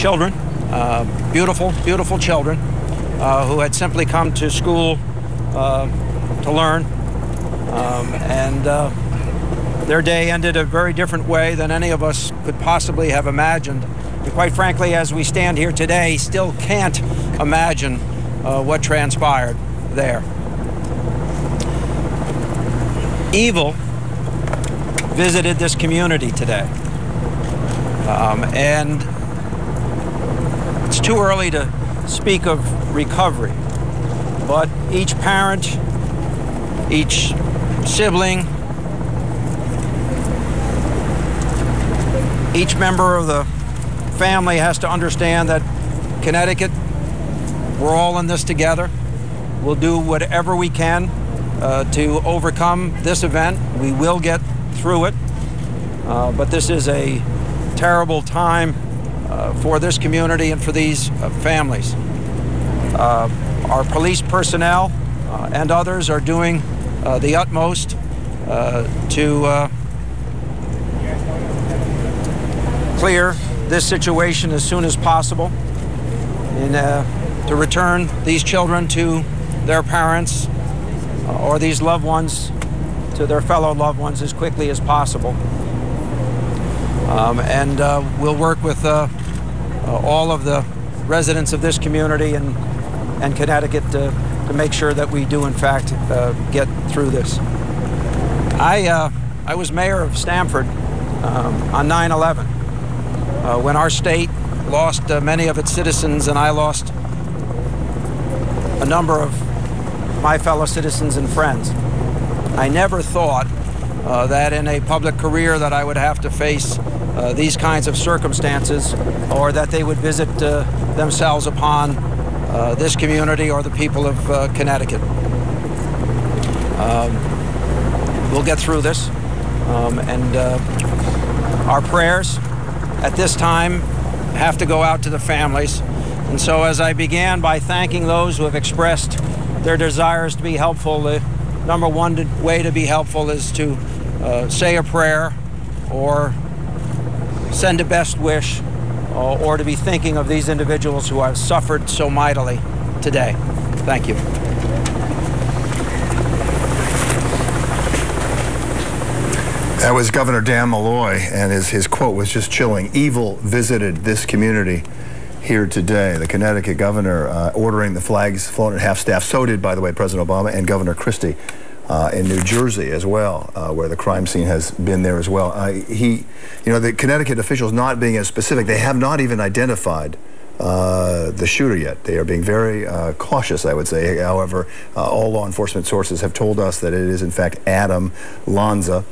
children, beautiful, beautiful children, who had simply come to school to learn, and their day ended a very different way than any of us could possibly have imagined. And quite frankly, as we stand here today, still can't imagine what transpired there. Evil visited this community today, and it's too early to speak of recovery, but each parent, each sibling, each member of the family has to understand that Connecticut, we're all in this together. We'll do whatever we can to overcome this event. We will get through it, but this is a terrible time for this community and for these families. Our police personnel and others are doing the utmost to clear this situation as soon as possible and to return these children to their parents or these loved ones to their fellow loved ones as quickly as possible. And we'll work with all of the residents of this community and Connecticut to make sure that we do, in fact, get through this. I was mayor of Stamford on 9/11 when our state lost many of its citizens, and I lost a number of my fellow citizens and friends. I never thought that in a public career that I would have to face these kinds of circumstances, or that they would visit themselves upon this community or the people of Connecticut. We'll get through this, and our prayers at this time have to go out to the families. And so as I began by thanking those who have expressed their desires to be helpful, the number one way to be helpful is to say a prayer or send a best wish or to be thinking of these individuals who have suffered so mightily today. Thank you. That was Governor Dan Malloy, and his quote was just chilling. Evil visited this community here today. The Connecticut governor ordering the flags flown at half-staff. So did, by the way, President Obama and Governor Christie in New Jersey as well, where the crime scene has been there as well. The Connecticut officials not being as specific, they have not even identified the shooter yet. They are being very cautious, I would say. However, all law enforcement sources have told us that it is, in fact, Adam Lanza,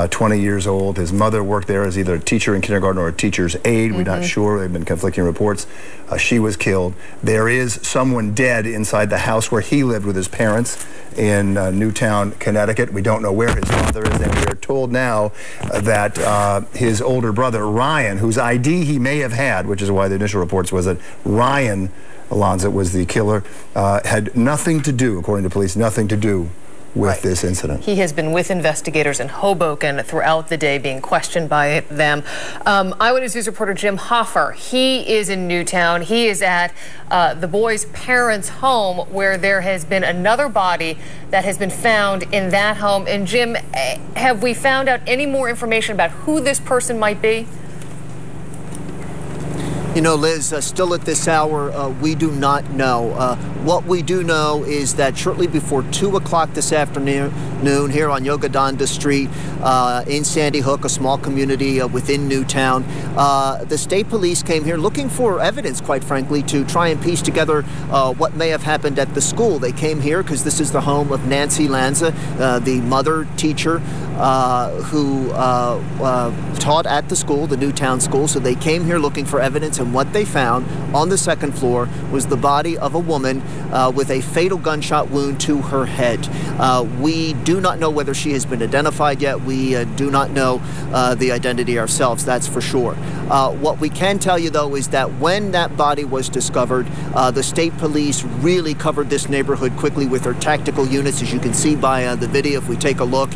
20 years old. His mother worked there as either a teacher in kindergarten or a teacher's aide. We're not sure. There have been conflicting reports. She was killed. There is someone dead inside the house where he lived with his parents in Newtown, Connecticut. We don't know where his father is, and we are told now that his older brother, Ryan, whose ID he may have had, which is why the initial reports was that Ryan Lanza was the killer, had nothing to do, according to police, nothing to do with this incident. He has been with investigators in Hoboken throughout the day, being questioned by them. Eyewitness News reporter Jim Hoffer, he is in Newtown. He is at the boy's parents' home, where there has been another body that has been found in that home. And Jim, have we found out any more information about who this person might be? You know, Liz, still at this hour, we do not know. What we do know is that shortly before 2 o'clock this afternoon here on Yogadanda Street in Sandy Hook, a small community within Newtown, the state police came here looking for evidence, quite frankly, to try and piece together what may have happened at the school. They came here because this is the home of Nancy Lanza, the mother teacher who taught at the school, the Newtown school. So they came here looking for evidence, and what they found on the second floor was the body of a woman with a fatal gunshot wound to her head. We do not know whether she has been identified yet. We do not know the identity ourselves, that's for sure. What we can tell you, though, is that when that body was discovered, the state police really covered this neighborhood quickly with their tactical units, as you can see by the video if we take a look.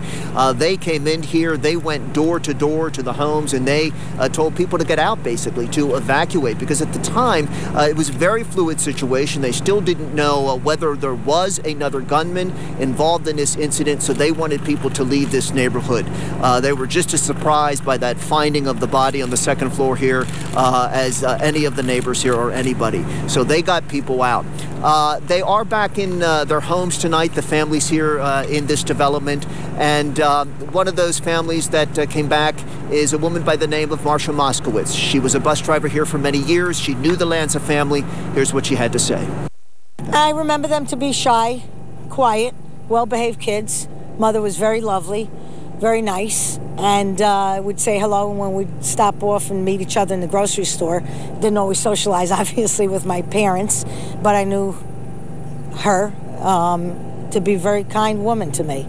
They they came in here, they went door to door to the homes, and they told people to get out, basically, to evacuate, because at the time, it was a very fluid situation. They still didn't know whether there was another gunman involved in this incident, so they wanted people to leave this neighborhood. They were just as surprised by that finding of the body on the second floor here as any of the neighbors here or anybody. So they got people out. They are back in their homes tonight, the families here in this development. And one of those families that came back is a woman by the name of Marsha Moskowitz. She was a bus driver here for many years. She knew the Lanza family. Here's what she had to say. I remember them to be shy, quiet, well-behaved kids. Mother was very lovely, very nice, and would say hello when we'd stop off and meet each other in the grocery store. Didn't always socialize, obviously, with my parents, but I knew her to be a very kind woman to me.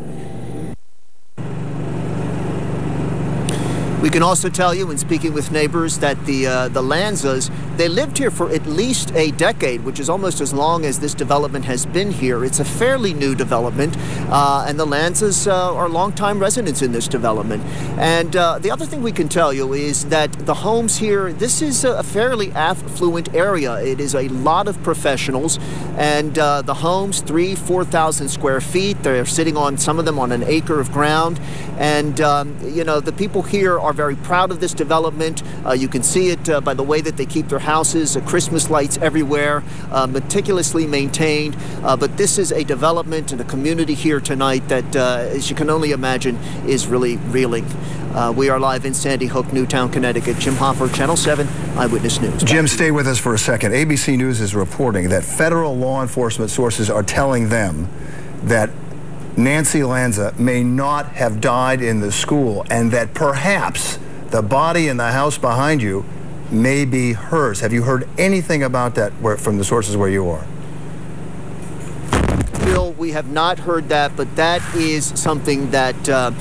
We can also tell you, in speaking with neighbors, that the Lanzas, they lived here for at least a decade, which is almost as long as this development has been here. It's a fairly new development, and the Lanzas are longtime residents in this development. And the other thing we can tell you is that the homes here, this is a fairly affluent area. It is a lot of professionals, and the homes, 4,000 square feet. They're sitting on, some of them, on an acre of ground. And, you know, the people here are very proud of this development. You can see it by the way that they keep their houses, Christmas lights everywhere, meticulously maintained. But this is a development and a community here tonight that, as you can only imagine, is really reeling. We are live in Sandy Hook, Newtown, Connecticut. Jim Hoffer, Channel 7 Eyewitness News. Jim, stay with us for a second. ABC News is reporting that federal law enforcement sources are telling them that Nancy Lanza may not have died in the school, and that perhaps the body in the house behind you may be hers. Have you heard anything about that from the sources where you are? Bill, we have not heard that, but that is something that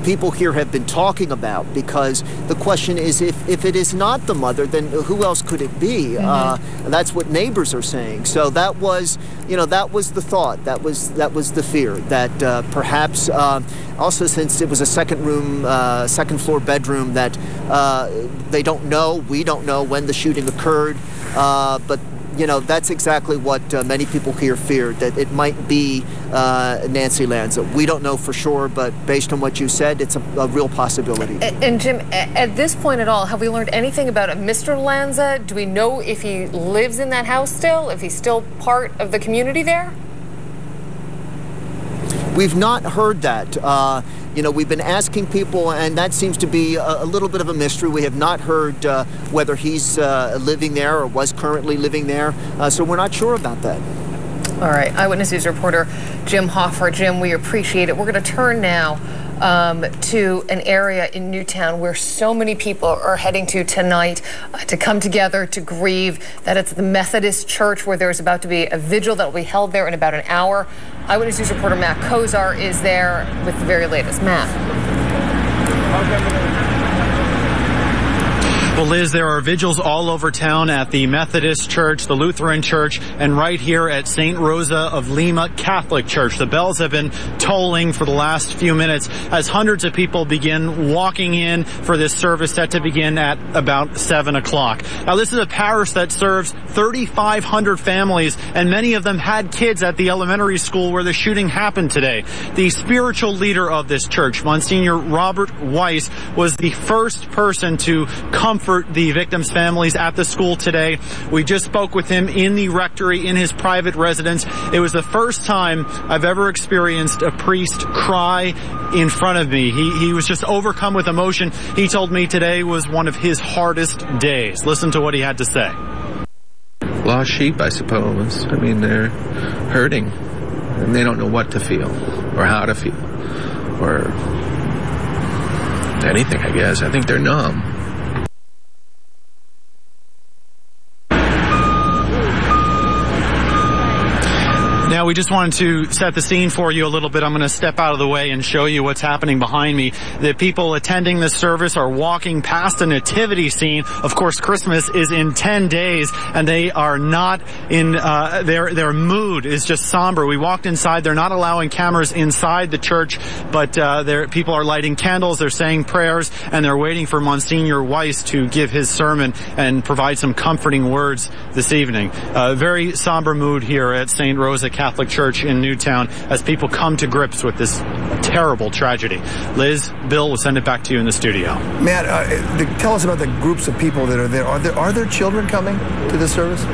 people here have been talking about, because the question is, if it is not the mother, then who else could it be? And that's what neighbors are saying. So that was, you know, that was the thought. That was the fear that perhaps also, since it was a second floor bedroom, that they don't know, we don't know when the shooting occurred, but you know, that's exactly what many people here feared, that it might be Nancy Lanza. We don't know for sure, but based on what you said, it's a real possibility. And Jim, at this point at all, have we learned anything about Mr. Lanza? Do we know if he lives in that house still, if he's still part of the community there? We've not heard that. You know, we've been asking people, and that seems to be a little bit of a mystery. We have not heard whether he's living there or was currently living there, so we're not sure about that. All right, Eyewitness News reporter Jim Hoffer. Jim, we appreciate it. We're going to turn now to an area in Newtown where so many people are heading to tonight to come together to grieve. That it's the Methodist Church, where there's about to be a vigil that will be held there in about an hour. Eyewitness News reporter Matt Kozar is there with the very latest. Matt. Well, Liz, there are vigils all over town at the Methodist Church, the Lutheran Church, and right here at St. Rosa of Lima Catholic Church. The bells have been tolling for the last few minutes as hundreds of people begin walking in for this service set to begin at about 7 o'clock. Now, this is a parish that serves 3,500 families, and many of them had kids at the elementary school where the shooting happened today. The spiritual leader of this church, Monsignor Robert Weiss, was the first person to comfort the victims' families at the school today. We just spoke with him in the rectory in his private residence. It was the first time I've ever experienced a priest cry in front of me. He was just overcome with emotion. He told me today was one of his hardest days. Listen to what he had to say. Lost sheep, I suppose. I mean, they're hurting and they don't know what to feel or how to feel or anything, I guess. I think they're numb. Yeah, we just wanted to set the scene for you a little bit. I'm going to step out of the way and show you what's happening behind me. The people attending this service are walking past a nativity scene. Of course, Christmas is in 10 days, and they are not in, their mood is just somber. We walked inside. They're not allowing cameras inside the church, but people are lighting candles, they're saying prayers, and they're waiting for Monsignor Weiss to give his sermon and provide some comforting words this evening. Very somber mood here at St. Rosa Catholic Church in Newtown as people come to grips with this terrible tragedy. Liz, Bill, we'll send it back to you in the studio. Matt, tell us about the groups of people that are there. Are there children coming to this service?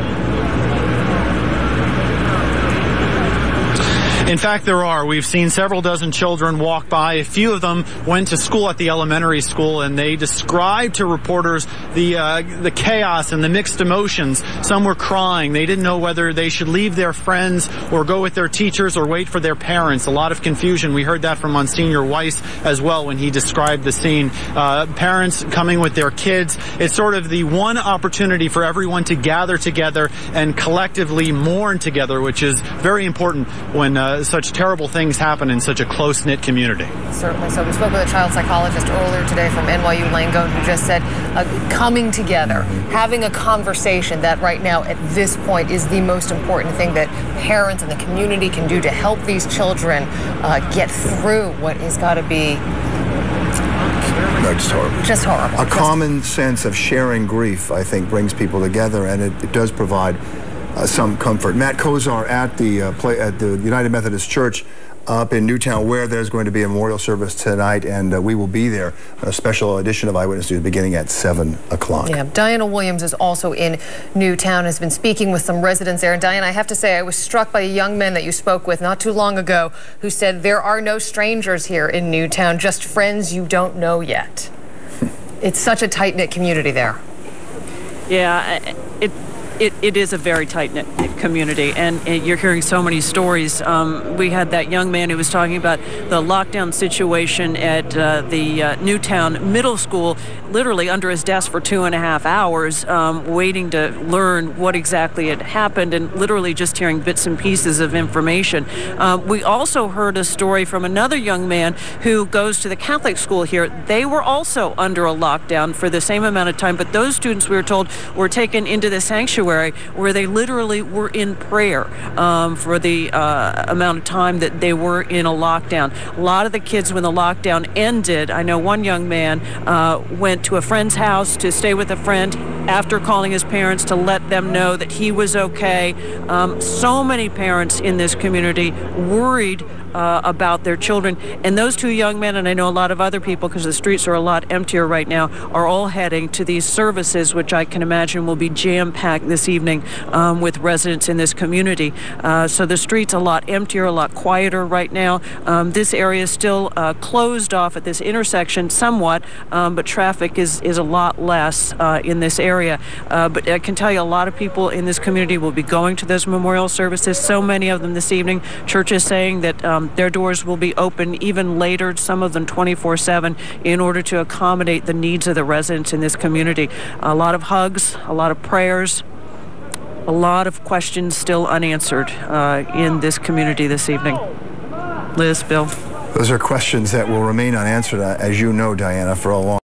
In fact, there are. We've seen several dozen children walk by. A few of them went to school at the elementary school, and they described to reporters the chaos and the mixed emotions. Some were crying. They didn't know whether they should leave their friends or go with their teachers or wait for their parents. A lot of confusion. We heard that from Monsignor Weiss as well when he described the scene. Parents coming with their kids. It's sort of the one opportunity for everyone to gather together and collectively mourn together, which is very important when such terrible things happen in such a close-knit community. Certainly. So we spoke with a child psychologist earlier today from NYU Langone who just said coming together, having a conversation, that right now at this point is the most important thing that parents and the community can do to help these children get through what has got to be just horrible. Just horrible. A common sense of sharing grief, I think, brings people together, and it does provide some comfort. Matt Kozar at the United Methodist Church up in Newtown, where there's going to be a memorial service tonight, and we will be there. A special edition of Eyewitness News beginning at 7 o'clock. Yeah, Diana Williams is also in Newtown, has been speaking with some residents there. And Diana, I have to say, I was struck by a young man that you spoke with not too long ago who said there are no strangers here in Newtown, just friends you don't know yet. It's such a tight-knit community there. Yeah, it is a very tight-knit community, and you're hearing so many stories. We had that young man who was talking about the lockdown situation at the Newtown Middle School, literally under his desk for 2.5 hours, waiting to learn what exactly had happened, and literally just hearing bits and pieces of information. We also heard a story from another young man who goes to the Catholic school here. They were also under a lockdown for the same amount of time, but those students, we were told, were taken into the sanctuary where they literally were in prayer for the amount of time that they were in a lockdown. A lot of the kids, when the lockdown ended, I know one young man went to a friend's house to stay with a friend after calling his parents to let them know that he was okay. So many parents in this community worried about their children. And those two young men, and I know a lot of other people, because the streets are a lot emptier right now, are all heading to these services, which I can imagine will be jam-packed this evening with residents in this community. So the streets a lot emptier, a lot quieter right now. This area is still closed off at this intersection somewhat, but traffic is a lot less in this area. But I can tell you a lot of people in this community will be going to those memorial services, so many of them this evening. Churches saying that their doors will be open even later, some of them 24/7, in order to accommodate the needs of the residents in this community. A lot of hugs, a lot of prayers, a lot of questions still unanswered in this community this evening. Liz, Bill. Those are questions that will remain unanswered, as you know, Diana, for a long